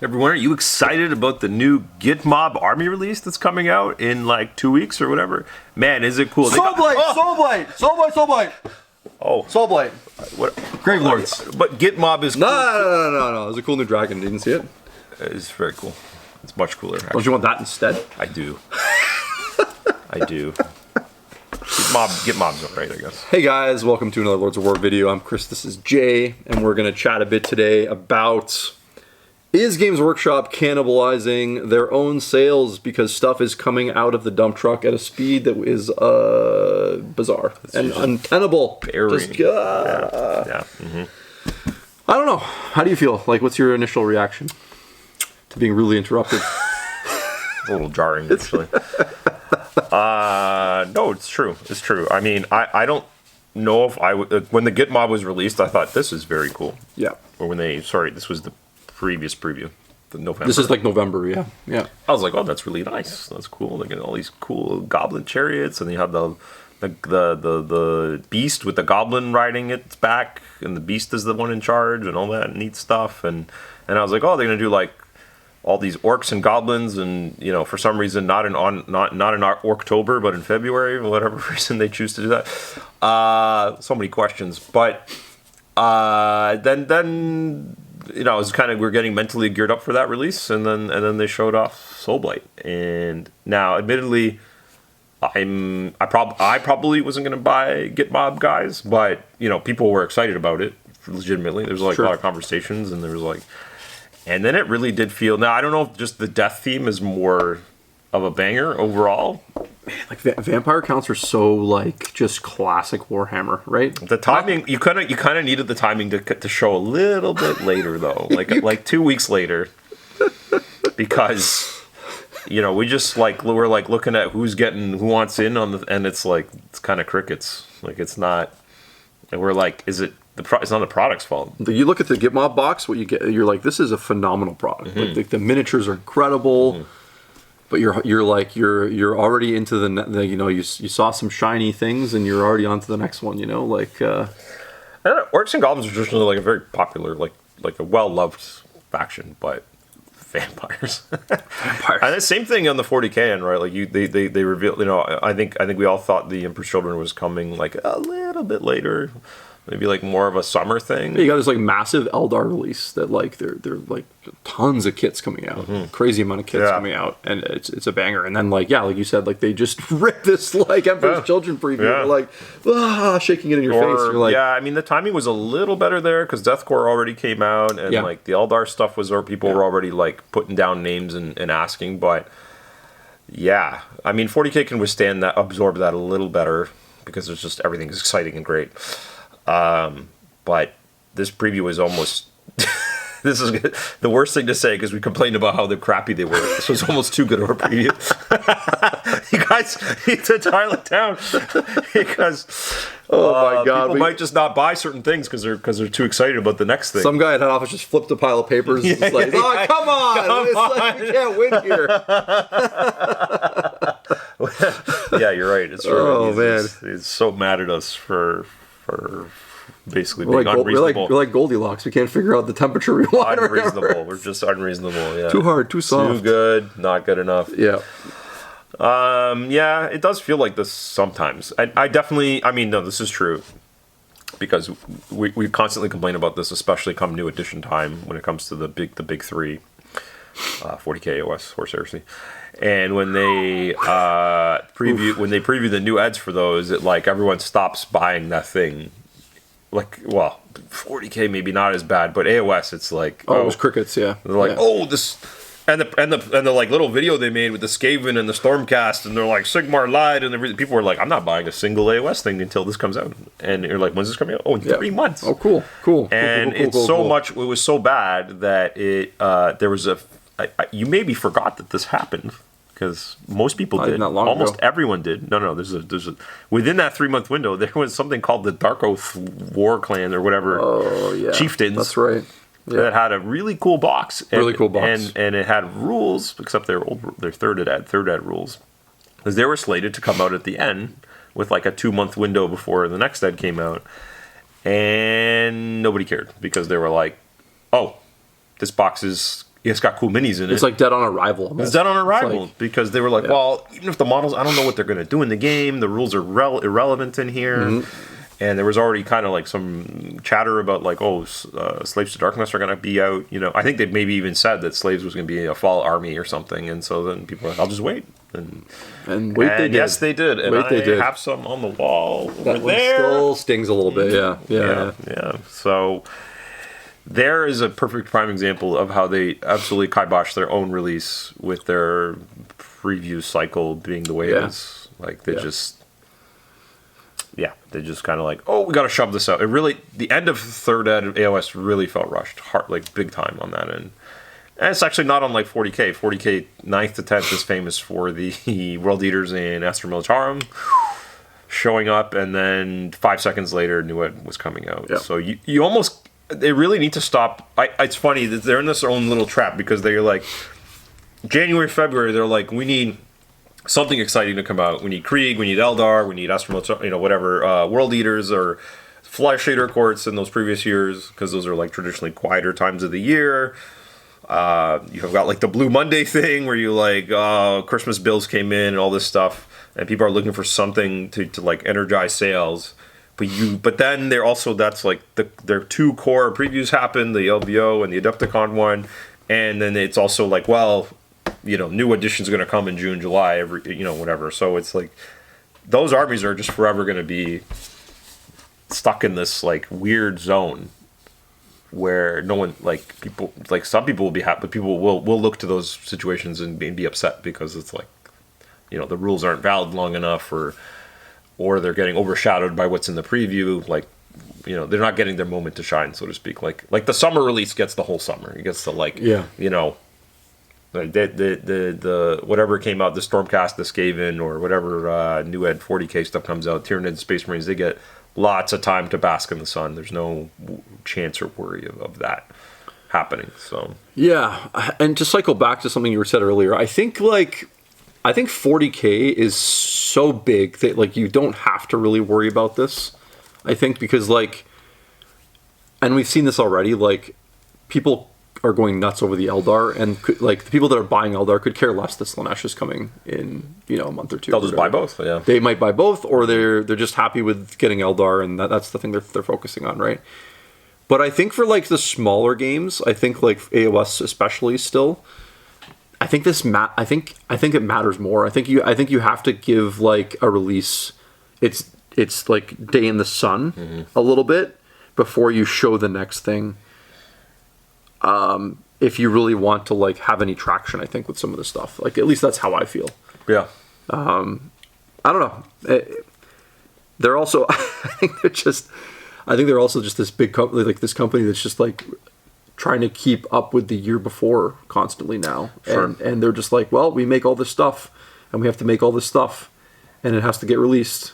Everyone, are you excited about the new Git Mob Army release that's coming out in like 2 weeks or whatever? Man, is it cool? Soulblight! Oh, Soulblight. What? Grave Lords. But Git Mob is cool. No. There's a cool new dragon. Didn't see it? It's very cool. It's much cooler. Actually. Don't you want that instead? I do. I do. Git Mob's alright, I guess. Hey guys, welcome to another Lords of War video. I'm Chris, this is Jay, and we're going to chat a bit today about... Is Games Workshop cannibalizing their own sales because stuff is coming out of the dump truck at a speed that is bizarre and untenable? Just, yeah. I don't know. How do you feel? Like, what's your initial reaction to being rudely interrupted? It's a little jarring, actually. No, it's true. It's true. I mean, I don't know if I would... when the Git Mob was released, I thought, this is very cool. Yeah. Or when they... Sorry, this was the previous preview. The November. This is like November, yeah. I was like, oh, that's really nice. That's cool. They get all these cool goblin chariots, and you have the beast with the goblin riding its back, and the beast is the one in charge, and all that neat stuff. And I was like, oh, they're gonna do like all these orcs and goblins, and you know, for some reason, not in October, but in February, for whatever reason they choose to do that. So many questions, but then. You know, it was kind of, we're getting mentally geared up for that release, and then they showed off Soulblight. And now, admittedly, I probably wasn't going to buy Git Mob, guys, but you know, people were excited about it legitimately. There was like a lot of conversations, and there was like, and then it really did feel. Now I don't know if just the death theme is more of a banger overall. Man, like vampire counts are so like just classic Warhammer, right? The timing, you kind of needed the timing to show a little bit later though, like 2 weeks later, because you know we're like looking at who wants in on the, and it's like it's kind of crickets, like it's not, and we're like, is it it's not the product's fault. You look at the Git Mob box, what you get, you're like, this is a phenomenal product. Mm-hmm. Like the miniatures are incredible. Mm-hmm. But you're already into the you know, you saw some shiny things and you're already on to the next one, you know, like Orcs and Goblins are traditionally like a very popular, like a well-loved faction, but vampires. And the same thing on the 40k end, right? Like they reveal, you know, I think we all thought the Emperor's Children was coming like a little bit later. Maybe like more of a summer thing. You got this like massive Eldar release that like they're like tons of kits coming out, crazy amount of kits coming out, and it's a banger. And then like like you said, like they just ripped this like Emperor's Children preview, They're like shaking it in your face. You're like, I mean the timing was a little better there because Deathcore already came out, and like the Eldar stuff was, or people were already like putting down names and asking, but I mean 40k can withstand that, absorb that a little better because it's just everything is exciting and great. But this preview is almost this is the worst thing to say because we complained about how crappy they were. This was almost too good of a preview. You guys need to dial it down because my god, people might just not buy certain things because they're too excited about the next thing. Some guy at head office just flipped a pile of papers. It's like, come on, it's like we can't win here. Yeah, you're right. It's true. Man, he's so mad at us for basically being being unreasonable. We're like Goldilocks. We can't figure out the temperature we want. Unreasonable. We're just unreasonable. Yeah. Too hard. Too soft. Too good. Not good enough. Yeah. It does feel like this sometimes. I definitely. I mean, no, this is true because we constantly complain about this, especially come new edition time when it comes to the big three, 40k OS Horse Heresy. And when they preview the new ads for those, it like everyone stops buying that thing. Like, well, 40k maybe not as bad, but AOS it's like it was crickets, yeah. They're like, this and the like little video they made with the Skaven and the Stormcast, and they're like Sigmar lied, and everything. People were like, I'm not buying a single AOS thing until this comes out. And you're like, when's this coming out? Oh, in 3 months. Oh, cool. And it was so bad that there was you maybe forgot that this happened. Because most people did, almost everyone did. No. There's a within that 3 month window, there was something called the Dark Oath War Clan or whatever. Oh yeah, chieftains. That's right. Yeah. That had a really cool box. And it had rules, except their third ed rules, because they were slated to come out at the end with like a 2 month window before the next ed came out, and nobody cared because they were like, oh, this box is it's got cool minis in it. It's like Dead on Arrival. Almost. It's Dead on Arrival because they were like, well, even if the models, I don't know what they're going to do in the game. The rules are irrelevant in here. Mm-hmm. And there was already kind of like some chatter about like, Slaves to Darkness are going to be out. You know, I think they maybe even said that Slaves was going to be a fall army or something. And so then people were like, I'll just wait. And wait, they did. Yes, they did. And I have some on the wall that over there. Still stings a little bit. Yeah. So there is a perfect prime example of how they absolutely kibosh their own release with their preview cycle being the way it is. Like they just kind of like, we got to shove this out. It really, the end of third ed of AOS really felt rushed, like big time on that end. And it's actually not unlike 40K. 40K 9th to 10th is famous for the World Eaters in Astra Militarum showing up, and then 5 seconds later, New Ed was coming out. Yep. So you almost, they really need to stop. It's funny that they're in this own little trap because they're like, January, February, they're like, we need something exciting to come out. We need Krieg, we need Eldar, we need Astra Militarum, whatever, World Eaters or Flash Shader Courts in those previous years, because those are like traditionally quieter times of the year. You've got like the Blue Monday thing where you like Christmas bills came in and all this stuff, and people are looking for something to like energize sales. But then they're also, that's like their two core previews happen, the LVO and the Adepticon one, and then it's also like, new edition's going to come in June, July, whatever. So it's like those armies are just forever going to be stuck in this like weird zone where no one, like people, like some people will be happy, but people will look to those situations and be upset because it's like, the rules aren't valid long enough, or they're getting overshadowed by what's in the preview. Like, they're not getting their moment to shine, so to speak. Like the summer release gets the whole summer. It gets the the whatever came out, the Stormcast, the Skaven, or whatever New Ed 40K stuff comes out, Tyranid, Space Marines, they get lots of time to bask in the sun. There's no chance or worry of that happening. So and to cycle back to something you said earlier, I think 40K is so big that like you don't have to really worry about this. I think because and we've seen this already, like people are going nuts over the Eldar, and the people that are buying Eldar could care less that Slaanesh is coming in a month or two. They'll just buy both. Yeah, they might buy both, or they're just happy with getting Eldar, and that's the thing they're focusing on, right? But I think for like the smaller games, I think like AOS especially still, I think I think it matters more. I think you have to give like a release it's like day in the sun a little bit before you show the next thing. If you really want to like have any traction, I think with some of the stuff, like at least that's how I feel. Yeah. I don't know. They're also, I think they're also just this big company, like this company that's just like trying to keep up with the year before constantly now. Sure. And they're just like, well, we make all this stuff and we have to make all this stuff and it has to get released.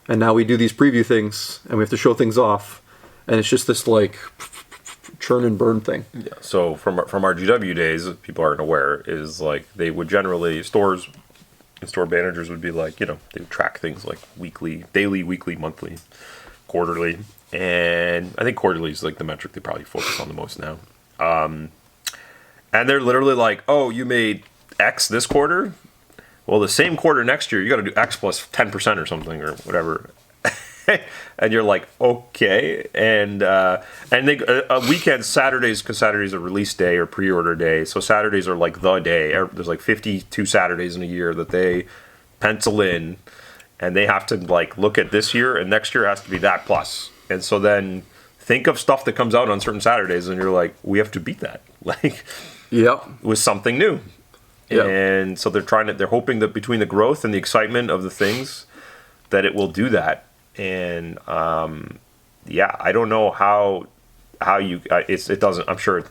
And now we do these preview things and we have to show things off. And it's just this like churn and burn thing. Yeah. So from our GW days, people aren't aware, is like they would generally, stores and store managers would be like, they would track things like weekly, daily, weekly, monthly, quarterly. And I think quarterly is like the metric they probably focus on the most now. And they're literally like, oh, you made X this quarter? Well, the same quarter next year, you got to do X plus 10% or something or whatever. And you're like, okay. And they weekends, Saturdays, because Saturday's a release day or pre-order day. So Saturdays are like the day. There's like 52 Saturdays in a year that they pencil in. And they have to like look at this year, and next year has to be that plus. And so then think of stuff that comes out on certain Saturdays, and you're like, we have to beat that. Like, with something new. Yep. And so they're hoping that between the growth and the excitement of the things, that it will do that. And I don't know how you it doesn't. I'm sure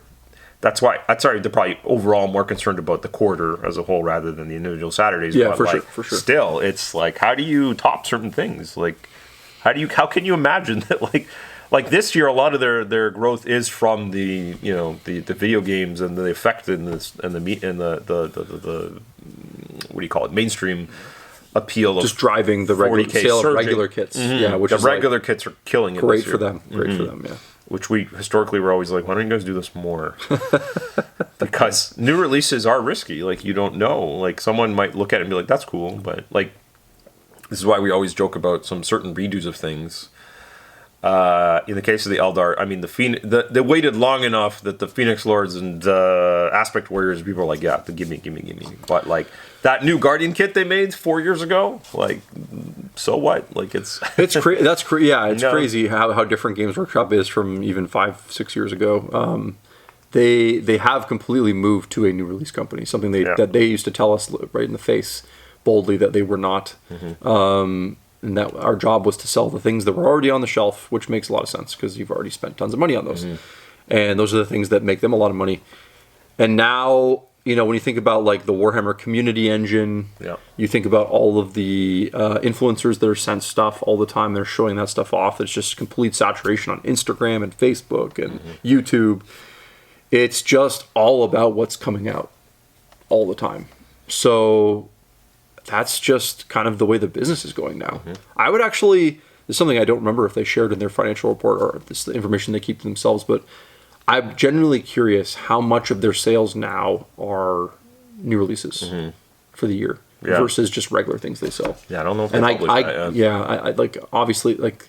that's why. They're probably overall more concerned about the quarter as a whole rather than the individual Saturdays. Yeah, but for sure. Still, it's like, how do you top certain things? Like, how can you imagine that? Like this year, a lot of their growth is from the the video games and the effect and the what do you call it, mainstream appeal, just driving the regular sale of regular kits. Which the regular kits are killing it. Great for them. Great for them. Yeah. Which we historically were always like, why don't you guys do this more? because new releases are risky. Like, you don't know. Like, someone might look at it and be like, that's cool, but like, this is why we always joke about some certain redos of things. In the case of the Eldar, I mean, they waited long enough that the Phoenix Lords and Aspect Warriors, people are like, yeah, give me. But like that new Guardian kit they made 4 years ago, like, so what? Like, it's crazy how different Games Workshop is from even 5-6 years ago. They have completely moved to a new release company, something that they used to tell us right in the face boldly that they were not. And that our job was to sell the things that were already on the shelf, which makes a lot of sense because you've already spent tons of money on those. And those are the things that make them a lot of money. And now, when you think about like the Warhammer community engine, you think about all of the influencers that are sent stuff all the time. They're showing that stuff off. It's just complete saturation on Instagram and Facebook and YouTube. It's just all about what's coming out all the time. So that's just kind of the way the business is going now. I would actually, there's something I don't remember if they shared in their financial report or if this is the information they keep to themselves, but I'm genuinely curious how much of their sales now are new releases for the year versus just regular things they sell. Yeah, I don't know if they publish that. I like, obviously, like,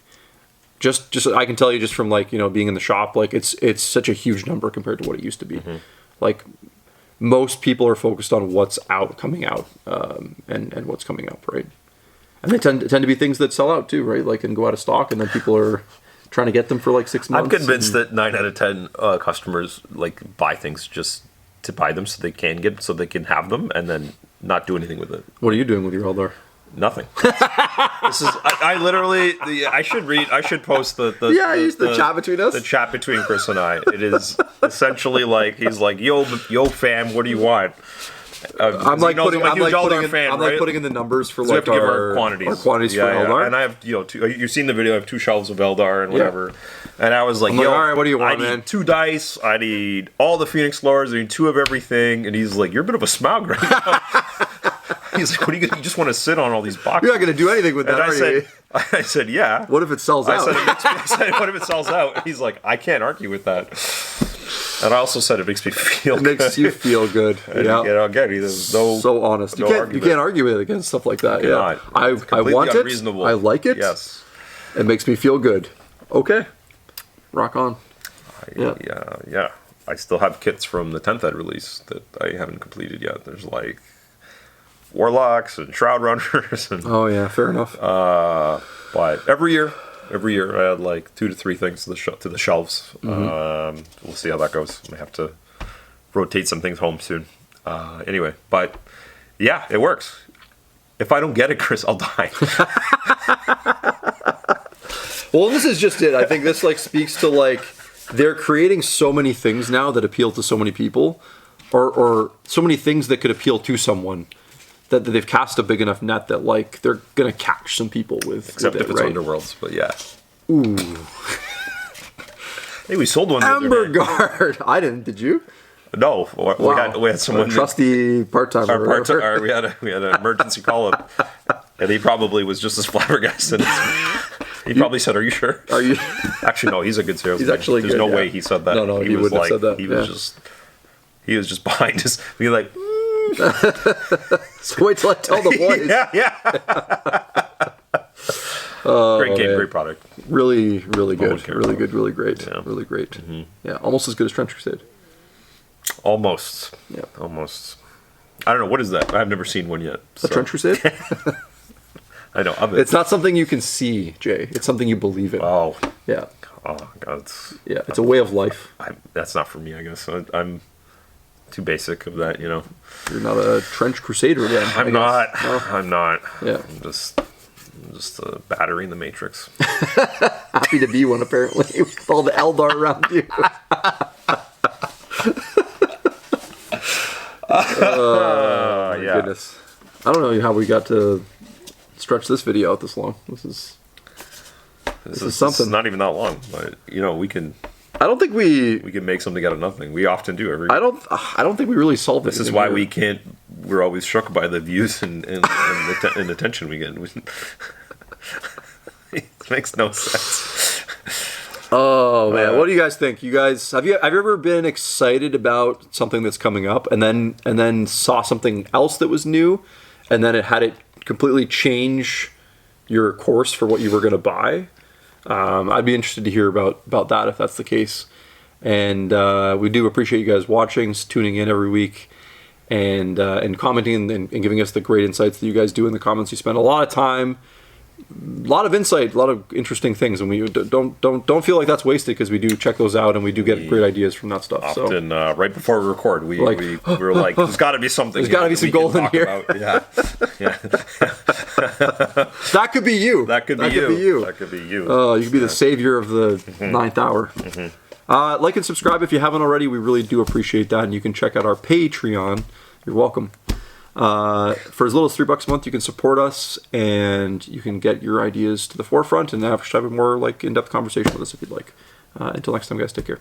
just I can tell you just from like, being in the shop, like it's such a huge number compared to what it used to be. Like, most people are focused on what's coming out, and what's coming up, right? And they tend to be things that sell out too, right? Like, and go out of stock, and then people are trying to get them for like 6 months. I'm convinced that 9 out of 10 customers like buy things just to buy them so they can have them and then not do anything with it. What are you doing with your Eldar? Nothing. This is I literally I should post the chat between us. The chat between Chris and I. It is essentially like he's like, yo fam, what do you want? I'm like putting in the numbers for like our quantities for Eldar. And I have you've seen the video. I have 2 shelves of Eldar and whatever. And I was like, all right, what do you want, I need 2 dice. I need all the Phoenix Lords. I need 2 of everything. And he's like, you're a bit of a smaug right now. He's like, what are you just want to sit on all these boxes? You're not going to do anything with that, I said, yeah. What if it sells out? I said, what if it sells out? He's like, I can't argue with that. And I also said it makes me feel good. It makes you feel good. There's no so honest. You can't argue with it against stuff like that. Yeah. I want it. I like it. Yes. It makes me feel good. Okay. Rock on. Yeah. I still have kits from the 10th Ed release that I haven't completed yet. There's like Warlocks and Shroud Runners. And, oh yeah, fair enough. But every year I had like 2 to 3 things to the shelves. We'll see how that goes. I have to rotate some things home soon. Anyway, but yeah, it works. If I don't get it, Chris, I'll die. Well, this is just it. I think this like speaks to like they're creating so many things now that appeal to so many people, or so many things that could appeal to someone. That they've cast a big enough net that like they're gonna catch some people with. Except if it's Underworlds, but yeah. Ooh. Hey, we sold one. Amber Guard. I didn't. Did you? No. We had someone. A trusty part-timer. We had an emergency call up, and he probably was just as flabbergasted. He probably said, "Are you sure?" Are you? Actually, no. He's a good salesman. There's actually no way he said that. No, he wouldn't have said that. He was just behind us, being like. So wait till I tell the boys. Great game, great product. Really good. Really good, really great. Yeah. Really great. Yeah, almost as good as Trench Crusade. Almost. Yeah. Almost. I don't know, what is that? I've never seen one yet. A Trench Crusade? I know of it. It's not something you can see, Jay. It's something you believe in. Oh. Yeah. Oh, God. It's a way of life. That's not for me, I guess. I'm too basic of that, You're not a Trench Crusader again. I'm not. No? I'm not. Yeah. I'm just a battery in the Matrix. Happy to be one, apparently, with all the Eldar around you. My goodness. I don't know how we got to stretch this video out this long. This is something. This is not even that long, but we can. I don't think we can make something out of nothing. We often do every. I don't think we really solved this. This is why we can't. We're always shook by the views and the attention we get. It makes no sense. Oh man, what do you guys think? You guys have you ever been excited about something that's coming up and then saw something else that was new, and then it had it completely change your course for what you were going to buy? I'd be interested to hear about that if that's the case. And we do appreciate you guys watching, tuning in every week, and commenting and giving us the great insights that you guys do in the comments. You spend a lot of time. A lot of insight, a lot of interesting things, and we don't feel like that's wasted because we do check those out and we do get great ideas from that stuff. Often, right before we record, we were like, "There's got to be something. There's got to be some gold in here." Yeah. That could be you. That could be you. That could be you. Oh, you could be the savior of the ninth hour. Like and subscribe if you haven't already. We really do appreciate that, and you can check out our Patreon. You're welcome. For as little as $3 a month, you can support us, and you can get your ideas to the forefront and have a more like in-depth conversation with us if you'd like. Until next time, guys, take care.